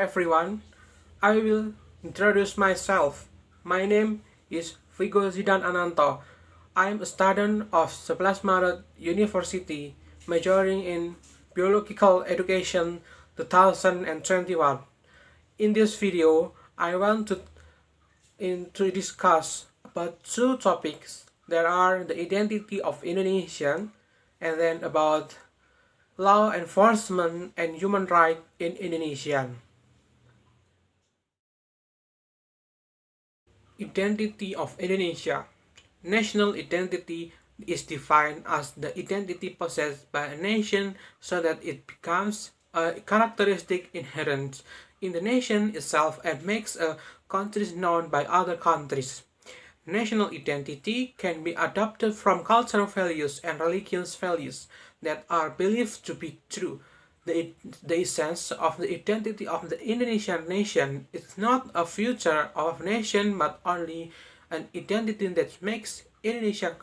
everyone. I will introduce myself. My name is Figo Zidan Ananto. I am a student of 11 Maret University, majoring in Biological Education 2021. In this video, I want to discuss about two topics that are the identity of Indonesian and then about law enforcement and human rights in Indonesia. Identity of Indonesia. National identity is defined as the identity possessed by a nation so that it becomes a characteristic inherent in the nation itself and makes a country known by other countries. National identity can be adopted from cultural values and religious values that are believed to be true. The essence of the identity of the Indonesian nation is not a future of nation but only an identity that makes Indonesia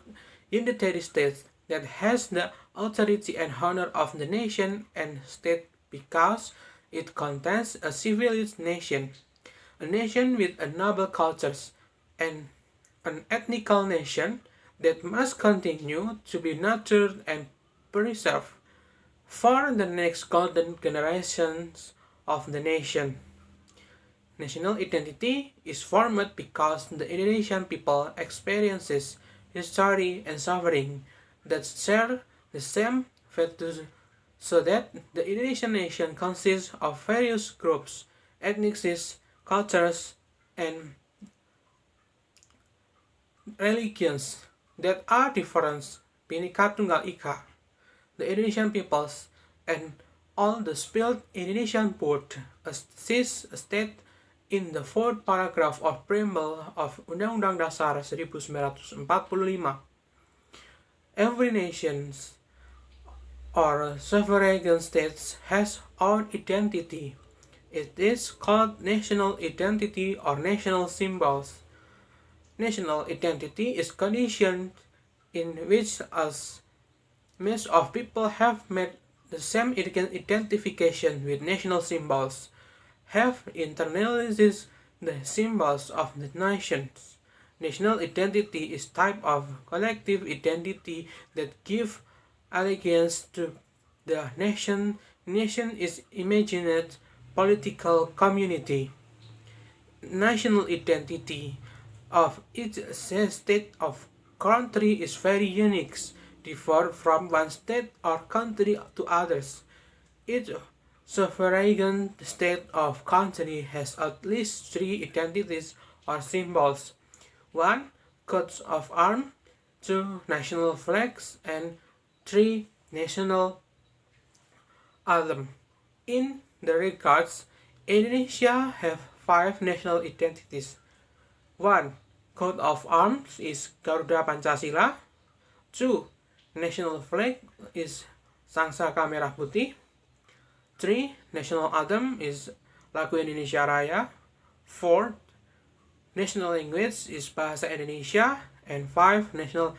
unitary state that has the authority and honor of the nation and state because it contains a civilized nation, a nation with a noble cultures, and an ethnical nation that must continue to be nurtured and preserved for the next golden generations of the nation. National identity is formed because the Indonesian people experiences history and suffering that share the same values, so that the Indonesian nation consists of various groups, ethnicities, cultures, and religions that are different. Bhinneka Tunggal Ika. The Indonesian peoples and all the spilled Indonesian board assist a state in the fourth paragraph of preamble of Undang-Undang Dasar 1945. Every nation or sovereign state has own identity. It is called national identity or national symbols. National identity is condition in which us most of people have made the same identification with national symbols, have internalized the symbols of the nations. National identity is type of collective identity that give allegiance to the nation. Nation is imagined political community. National identity of each state of country is very unique, differ from one state or country to others. Each sovereign state of country has at least three identities or symbols. 1. Coats of arms, 2. National flags, and 3. National anthem. In the regards, Indonesia have 5 national identities. 1. Coat of arms is Garuda Pancasila. 2. National flag is Sangsaka Merah Putih. 3. National anthem is Lagu Indonesia Raya. 4. National language is Bahasa Indonesia. And 5. National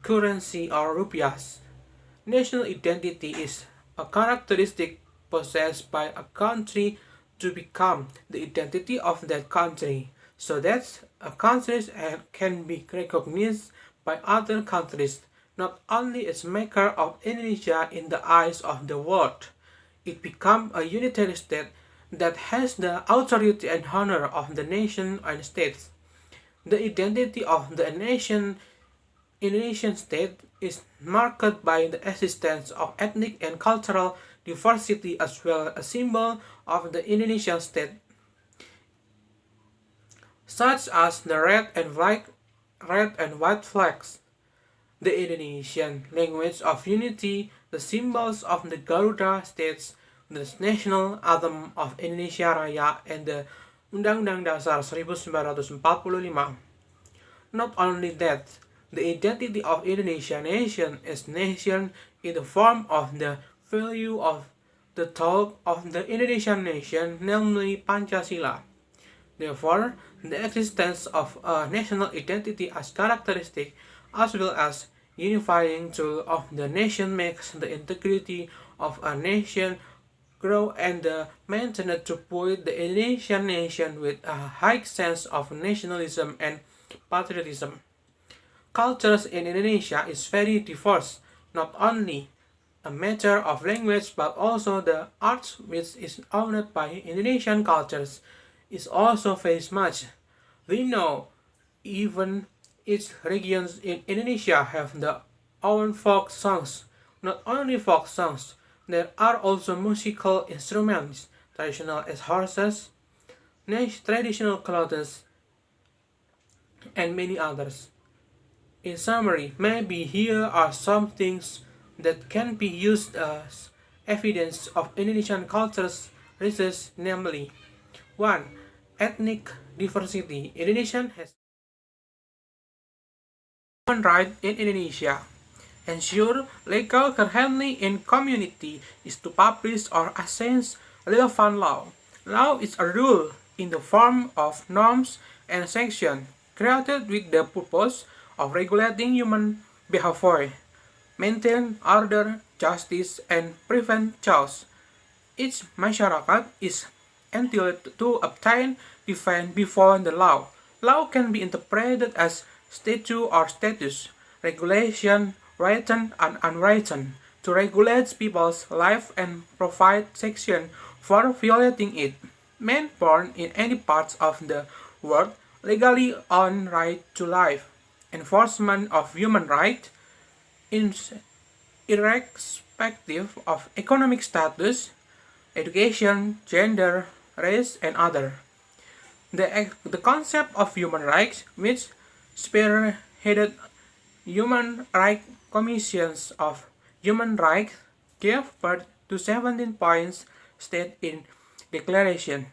currency or rupiahs. National identity is a characteristic possessed by a country to become the identity of that country, so that a country can be recognized by other countries, not only as maker of Indonesia in the eyes of the world. It becomes a unitary state that has the authority and honor of the nation and states. The identity of the Indonesian state is marked by the existence of ethnic and cultural diversity as well as a symbol of the Indonesian state, such as the red and white flags, the Indonesian language of unity, the symbols of the Garuda states, the national anthem of Indonesia Raya, and the Undang-Undang Dasar 1945. Not only that, the identity of Indonesian nation is nation in the form of the value of the thought of the Indonesian nation, namely Pancasila. Therefore, the existence of a national identity as characteristic as well as unifying tool of the nation makes the integrity of a nation grow and maintained to put the Indonesian nation with a high sense of nationalism and patriotism. Cultures in Indonesia is very diverse, not only a matter of language but also the arts which is owned by Indonesian cultures is also very much. We know even each regions in Indonesia have their own folk songs. Not only folk songs, there are also musical instruments, traditional as horses, traditional clothes, and many others. In summary, maybe here are some things that can be used as evidence of Indonesian culture's richness, namely 1. Ethnic diversity. Indonesian has human right in Indonesia. Ensure legal currently in community is to publish or assess relevant law. Law is a rule in the form of norms and sanctions created with the purpose of regulating human behavior, maintain order, justice, and prevent chaos. Each masyarakat is entitled to obtain defense before the law. Law can be interpreted as statute or status, regulation, written and unwritten, to regulate people's life and provide sanction for violating it. Men born in any parts of the world legally own right to life. Enforcement of human rights, irrespective of economic status, education, gender, race, and other. The concept of human rights, which spearheaded human rights commissions of human rights, gave birth to 17 points stated in Declaration.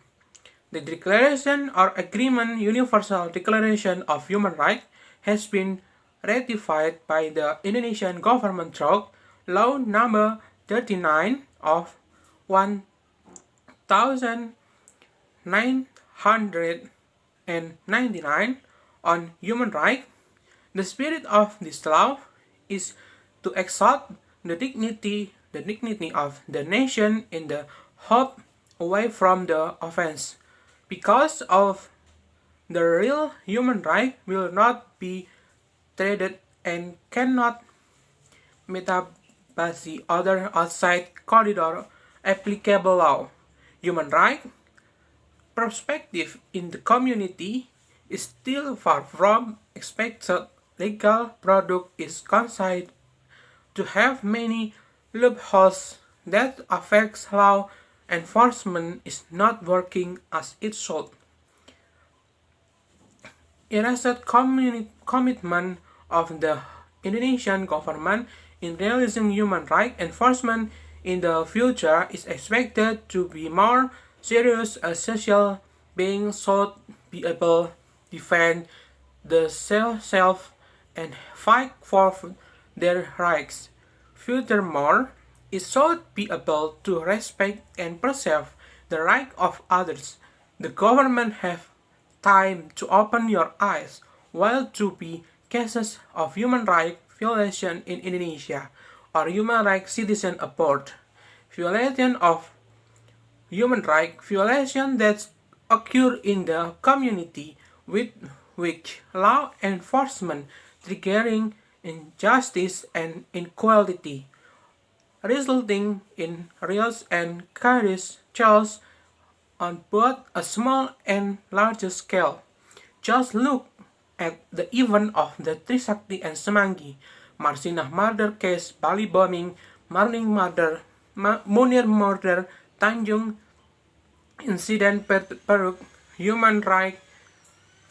The Declaration or Agreement Universal Declaration of Human Rights has been ratified by the Indonesian government through Law Number 39 of 1999 on human rights. The spirit of this law is to exalt the dignity of the nation in the hope away from the offense, because of the real human right will not be traded and cannot metabasi other outside corridor applicable law. Human right perspective in the community is still far from expected. Legal product is considered to have many loopholes that affects law enforcement is not working as it should. Erased commitment of the Indonesian government in realizing human rights enforcement in the future is expected to be more serious as social beings should be able to defend the self and fight for their rights. Furthermore, it should be able to respect and preserve the rights of others. The government have time to open your eyes while to be cases of human rights violation in Indonesia or human rights citizen abroad. Violation of human rights violation that occur in the community with which law enforcement triggering injustice and inequality, resulting in real and serious chaos on both a small and larger scale. Just look at the event of the Trisakti and Semanggi, Marsinah murder case, Bali bombing, Marning murder, Munir murder, Tanjung incident, Peruk, human rights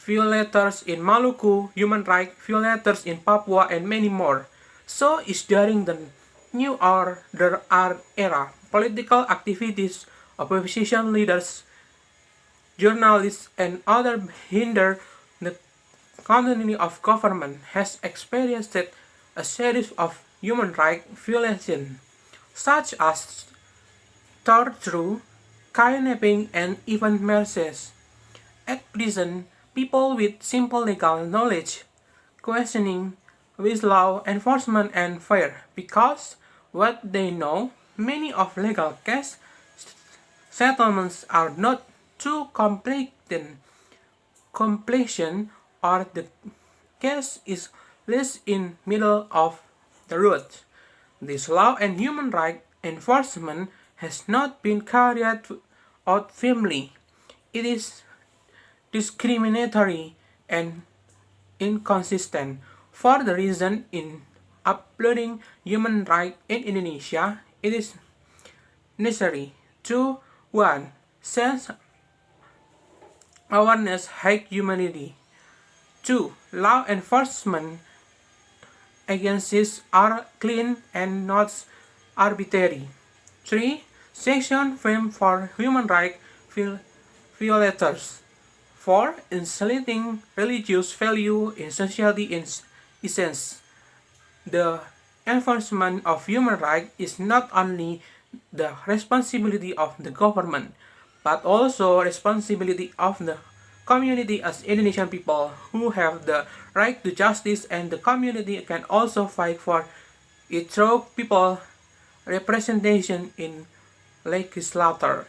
violators in Maluku, human rights violators in Papua, and many more. So is during the New Order era, political activities, opposition leaders, journalists, and other hinder the continuity of government has experienced a series of human rights violations, such as torture, kidnapping, and even murders. At present, people with simple legal knowledge questioning with law enforcement and fear because what they know, many of legal cases settlements are not too completion or the case is less in middle of the road. This law and human rights enforcement has not been carried out firmly. It is discriminatory and inconsistent. For the reason in uploading human rights in Indonesia, it is necessary to 1. Sense awareness high humanity. 2. Law enforcement agencies are clean and not arbitrary. 3. Section frame for human rights violators. 4. Instilling religious value in society in essence. The enforcement of human rights is not only the responsibility of the government, but also responsibility of the community as Indonesian people who have the right to justice, and the community can also fight for it through people representation in legislature.